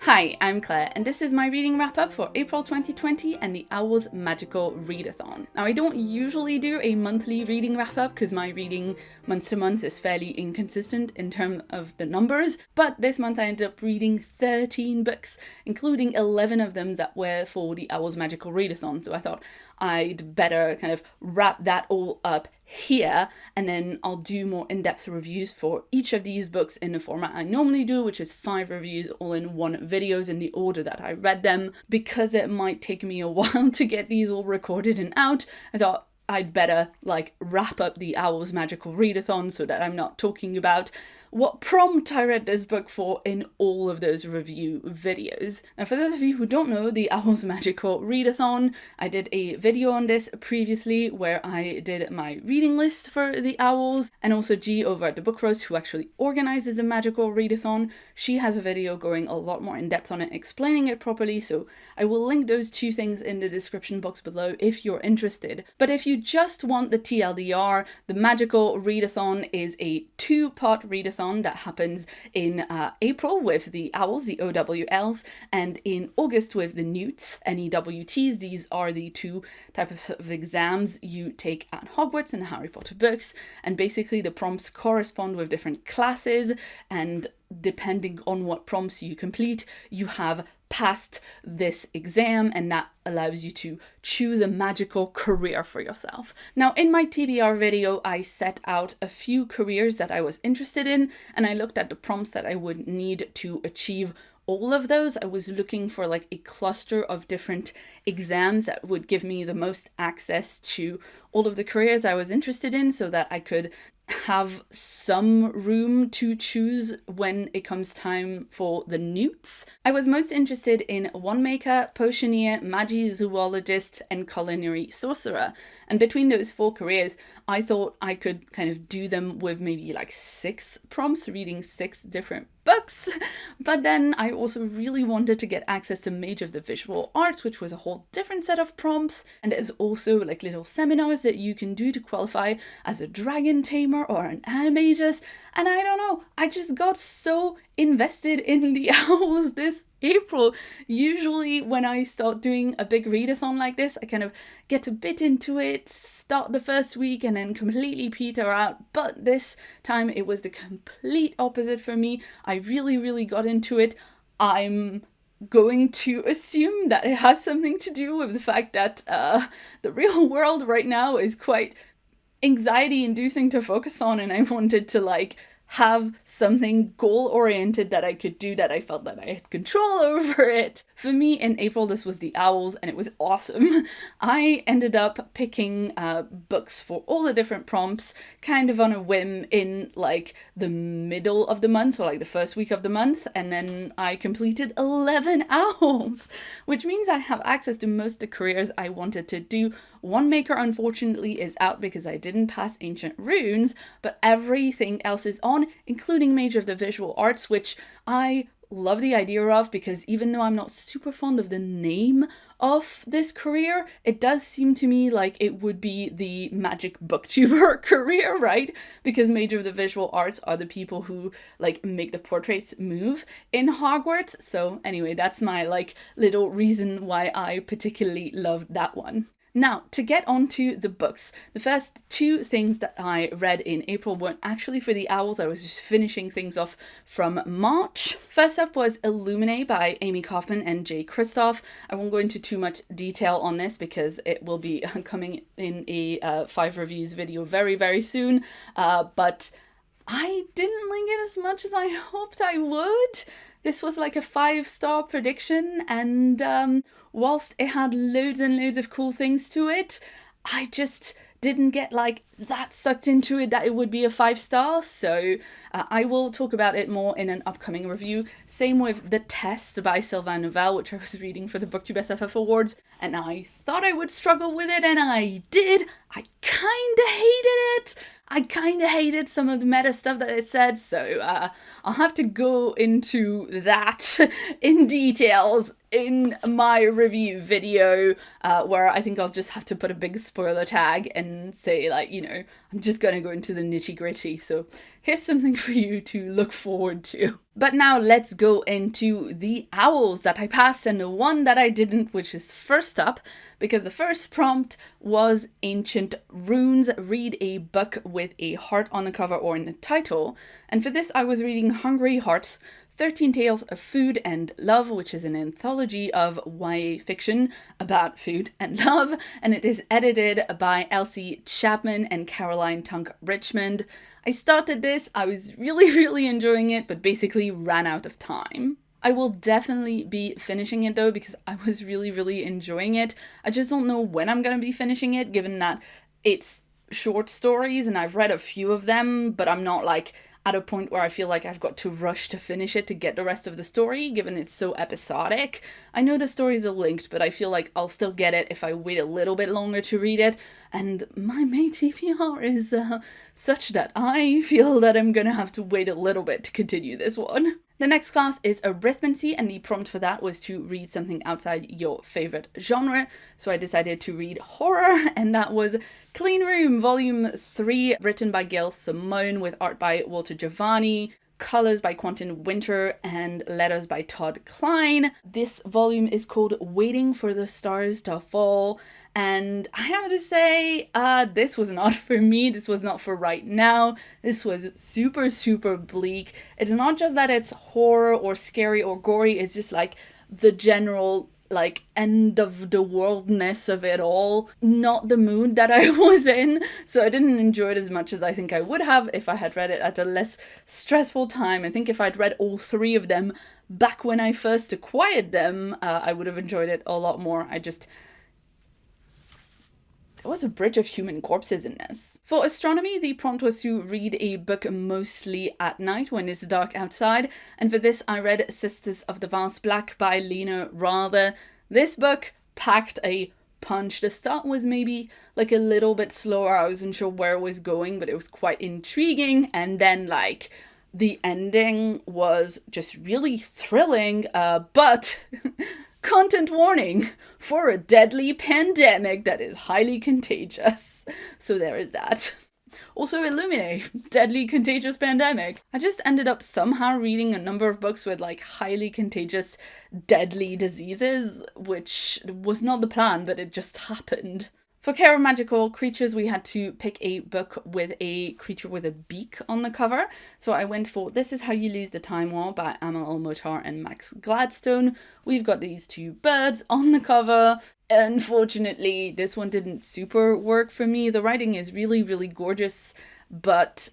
Hi, I'm Claire, and this is my reading wrap-up for April 2020 and the Owl's Magical Readathon. Now, I don't usually do a monthly reading wrap-up because my reading month to month is fairly inconsistent in terms of the numbers, but this month I ended up reading 13 books, including 11 of them that were for the Owl's Magical Readathon, so I thought I'd better kind of wrap that all up here, and then I'll do more in-depth reviews for each of these books in the format I normally do, which is 5 reviews all in one videos in the order that I read them. Because it might take me a while to get these all recorded and out, I thought I'd better wrap up the Owl's Magical Readathon so that I'm not talking about what prompt I read this book for in all of those review videos. Now, for those of you who don't know the Owl's Magical Readathon, I did a video on this previously where I did my reading list for the Owls, and also G over at the Book Roast, who actually organizes the Magical Readathon, she has a video going a lot more in depth on it, explaining it properly, so I will link those two things in the description box below if you're interested. But if you just want the TLDR, the Magical Readathon is a 2-part readathon that happens in April with the Owls, the OWLs, and in August with the Newts, NEWTs. These are the 2 types of exams you take at Hogwarts in the Harry Potter books, and basically the prompts correspond with different classes, and depending on what prompts you complete, you have passed this exam, and that allows you to choose a magical career for yourself. Now, in my TBR video, I set out a few careers that I was interested in, and I looked at the prompts that I would need to achieve all of those. I was looking for a cluster of different exams that would give me the most access to all of the careers I was interested in, so that I could have some room to choose when it comes time for the Newts. I was most interested in Wandmaker, Potioneer, Magi-Zoologist, and Culinary Sorcerer. And between those 4 careers, I thought I could kind of do them with maybe 6 prompts, reading 6 different books. But then I also really wanted to get access to Mage of the Visual Arts, which was a whole different set of prompts. And there's also little seminars that you can do to qualify as a dragon tamer or an animagus, and I don't know, I just got so invested in the Owls this April. Usually when I start doing a big readathon like this, I kind of get a bit into it, start the first week, and then completely peter out, but this time it was the complete opposite for me. I really got into it. I'm going to assume that it has something to do with the fact that the real world right now is quite anxiety-inducing to focus on, and I wanted to have something goal-oriented that I could do, that I felt that I had control over it. For me, in April, this was the Owls, and it was awesome. I ended up picking books for all the different prompts, kind of on a whim, in the middle of the month, or the first week of the month, and then I completed 11 Owls, which means I have access to most of the careers I wanted to do. Wandmaker, unfortunately, is out because I didn't pass Ancient Runes, but everything else is on, including Mage of the Visual Arts, which I love the idea of, because even though I'm not super fond of the name of this career, it does seem to me like it would be the magic booktuber career, right? Because Mage of the Visual Arts are the people who make the portraits move in Hogwarts. So anyway, that's my little reason why I particularly loved that one. Now, to get onto the books, the first 2 things that I read in April weren't actually for the Owls. I was just finishing things off from March. First up was Illuminae by Amy Kaufman and Jay Kristoff. I won't go into too much detail on this because it will be coming in a 5 reviews video very soon, but I didn't like it as much as I hoped I would. This was a 5-star prediction, and whilst it had loads and loads of cool things to it, I just didn't get that sucked into it that it would be a 5-star, so I will talk about it more in an upcoming review. Same with The Test by Sylvain Nouvel, which I was reading for the BookTube SFF Awards, and I thought I would struggle with it, and I did. I kinda hated it. I kinda hated some of the meta stuff that it said, so I'll have to go into that in details in my review video, where I think I'll just have to put a big spoiler tag and say I'm just gonna go into the nitty gritty. So here's something for you to look forward to. But now let's go into the owls that I passed and the one that I didn't, which is first up, because the first prompt was Ancient Runes, read a book with a heart on the cover or in the title. And for this I was reading Hungry Hearts, 13 Tales of Food and Love, which is an anthology of YA fiction about food and love, and it is edited by Elsie Chapman and Caroline Tunk Richmond. I started this, I was really enjoying it, but basically ran out of time. I will definitely be finishing it though, because I was really enjoying it. I just don't know when I'm gonna be finishing it, given that it's short stories and I've read a few of them, but I'm not like at a point where I feel like I've got to rush to finish it to get the rest of the story, given it's so episodic. I know the stories are linked, but I feel like I'll still get it if I wait a little bit longer to read it, and my May TBR is such that I feel that I'm gonna have to wait a little bit to continue this one. The next class is arithmancy, and the prompt for that was to read something outside your favorite genre. So I decided to read horror, and that was Clean Room, Volume 3, written by Gail Simone with art by Walter Giovanni, colors by Quentin Winter, and letters by Todd Klein. This volume is called Waiting for the Stars to Fall, and I have to say, this was not for me. This was not for right now. This was super bleak. It's not just that it's horror or scary or gory, it's just like the general like end of the worldness of it all, not the mood that I was in. So I didn't enjoy it as much as I think I would have if I had read it at a less stressful time. I think if I'd read all three of them back when I first acquired them, I would have enjoyed it a lot more. There was a bridge of human corpses in this. For astronomy, the prompt was to read a book mostly at night when it's dark outside, and for this I read Sisters of the Vast Black by Lena Rather. This book packed a punch. The start was maybe like a little bit slower, I wasn't sure where it was going, but it was quite intriguing, and then like the ending was just really thrilling, but content warning for a deadly pandemic that is highly contagious. So there is that. Also Illuminate, deadly contagious pandemic. I just ended up somehow reading a number of books with like highly contagious deadly diseases, which was not the plan, but it just happened. For Care of Magical Creatures, we had to pick a book with a creature with a beak on the cover. So I went for This Is How You Lose the Time War by Amal Al-Motar and Max Gladstone. We've got these two birds on the cover. Unfortunately, this one didn't super work for me. The writing is really gorgeous, but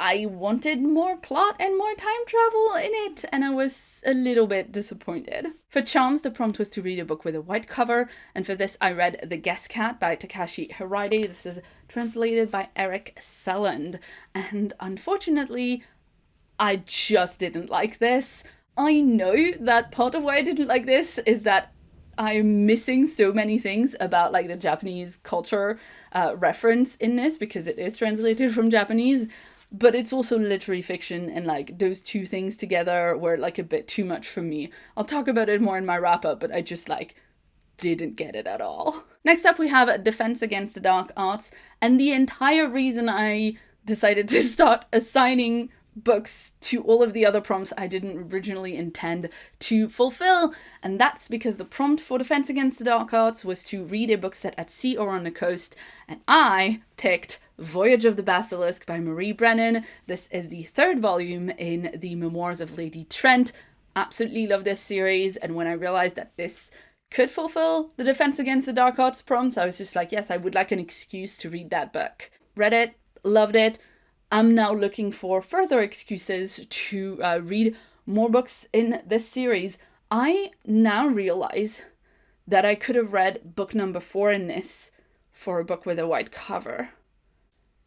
I wanted more plot and more time travel in it, and I was a little bit disappointed. For Charms, the prompt was to read a book with a white cover, and for this I read The Guest Cat by Takashi Hirade. This is translated by Eric Selland, and unfortunately, I just didn't like this. I know that part of why I didn't like this is that I'm missing so many things about like the Japanese culture reference in this, because it is translated from Japanese. But it's also literary fiction, and like those two things together were like a bit too much for me. I'll talk about it more in my wrap up, but I just like didn't get it at all. Next up we have Defense Against the Dark Arts, and the entire reason I decided to start assigning books to all of the other prompts I didn't originally intend to fulfill, and that's because the prompt for Defense Against the Dark Arts was to read a book set at sea or on the coast, and I picked Voyage of the Basilisk by Marie Brennan. This is the third volume in the Memoirs of Lady Trent. Absolutely love this series, and when I realized that this could fulfill the Defense Against the Dark Arts prompts, I was just like, yes, I would like an excuse to read that book. Read it, loved it. I'm now looking for further excuses to read more books in this series. I now realize that I could have read book number 4 in this for a book with a white cover.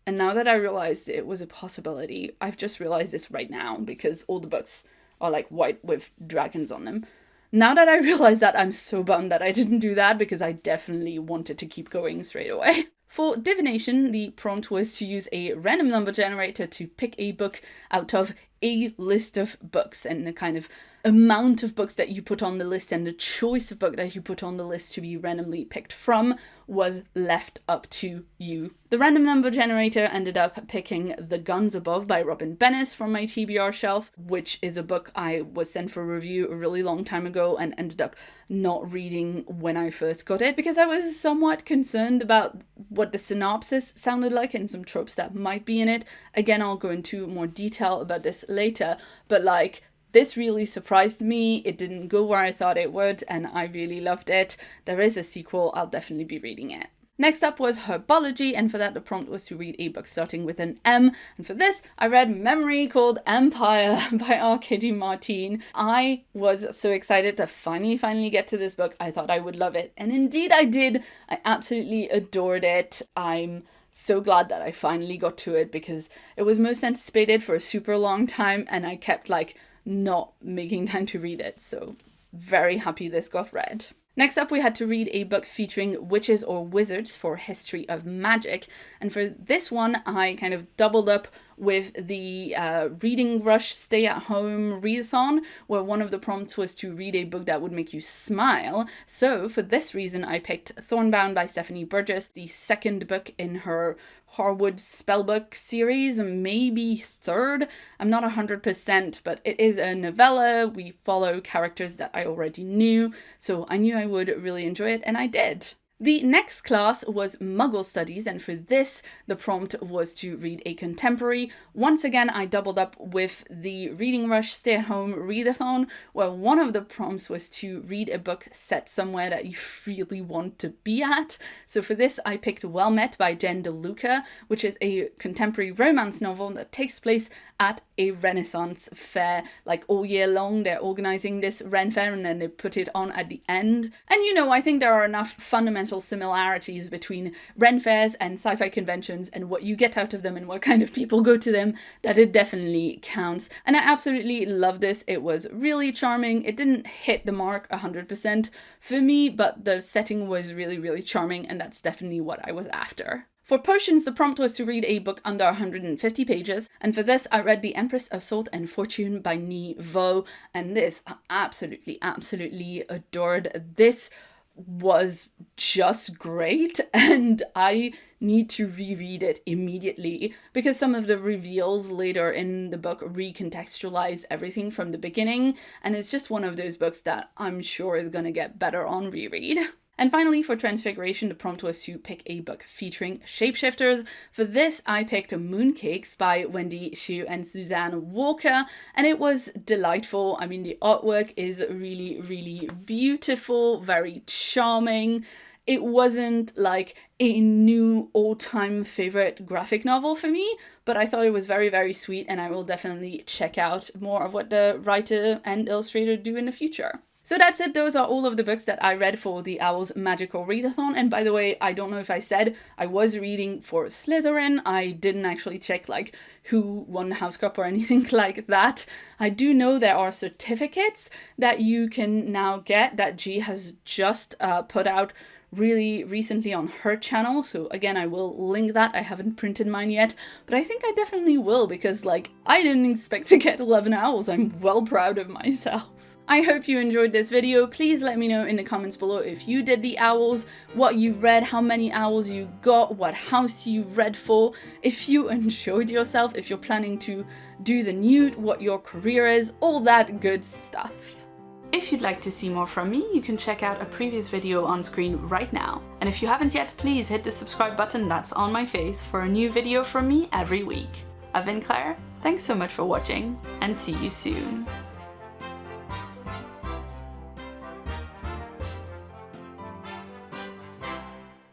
And now that I realized it was a possibility, I've just realized this right now because all the books are like white with dragons on them. Now that I realize that, I'm so bummed that I didn't do that, because I definitely wanted to keep going straight away. For divination, the prompt was to use a random number generator to pick a book out of a list of books, and the kind of amount of books that you put on the list and the choice of book that you put on the list to be randomly picked from was left up to you. The random number generator ended up picking The Guns Above by Robin Bennis from my TBR shelf, which is a book I was sent for review a really long time ago and ended up not reading when I first got it because I was somewhat concerned about what the synopsis sounded like and some tropes that might be in it. Again, I'll go into more detail about this later, but like, this really surprised me. It didn't go where I thought it would, and I really loved it. There is a sequel, I'll definitely be reading it. Next up was Herbology, and for that the prompt was to read a book starting with an M, and for this I read Memory Called Empire by R. Katie Martin. I was so excited to finally get to this book. I thought I would love it, and indeed I did. I absolutely adored it. I'm so glad that I finally got to it because it was most anticipated for a super long time and I kept like not making time to read it, so very happy this got read. Next up, we had to read a book featuring witches or wizards for History of Magic, and for this one I kind of doubled up with the Reading Rush stay-at-home readathon, where one of the prompts was to read a book that would make you smile. So for this reason I picked Thornbound by Stephanie Burgess, the second book in her Harwood spellbook series, maybe third, I'm not 100%, but it is a novella. We follow characters that I already knew, so I knew I would really enjoy it, and I did. The next class was Muggle Studies, and for this, the prompt was to read a contemporary. Once again, I doubled up with the Reading Rush stay-at-home readathon, where one of the prompts was to read a book set somewhere that you really want to be at. So for this, I picked Well Met by Jen DeLuca, which is a contemporary romance novel that takes place at a Renaissance fair. Like all year long, they're organizing this Ren fair and then they put it on at the end. And you know, I think there are enough fundamental similarities between Ren fairs and sci-fi conventions and what you get out of them and what kind of people go to them that it definitely counts. And I absolutely love this. It was really charming. It didn't hit the mark 100% for me, but the setting was really charming, and that's definitely what I was after. For potions, the prompt was to read a book under 150 pages, and for this I read The Empress of Salt and Fortune by Ni Vo, and this I absolutely adored. This was just great, and I need to reread it immediately because some of the reveals later in the book recontextualize everything from the beginning, and it's just one of those books that I'm sure is gonna get better on reread. And finally, for Transfiguration, the prompt was to pick a book featuring shapeshifters. For this, I picked Mooncakes by Wendy Xu and Suzanne Walker, and it was delightful. I mean, the artwork is really beautiful, very charming. It wasn't like a new all-time favorite graphic novel for me, but I thought it was very sweet, and I will definitely check out more of what the writer and illustrator do in the future. So that's it. Those are all of the books that I read for the Owl's Magical Readathon. And by the way, I don't know if I said I was reading for Slytherin. I didn't actually check like who won the House Cup or anything like that. I do know there are certificates that you can now get that G has just put out really recently on her channel. So again, I will link that. I haven't printed mine yet, but I think I definitely will because like I didn't expect to get 11 owls. I'm well proud of myself. I hope you enjoyed this video. Please let me know in the comments below if you did the owls, what you read, how many owls you got, what house you read for, if you enjoyed yourself, if you're planning to do the nude, what your career is, all that good stuff. If you'd like to see more from me, you can check out a previous video on screen right now. And if you haven't yet, please hit the subscribe button that's on my face for a new video from me every week. I've been Claire, thanks so much for watching, and see you soon.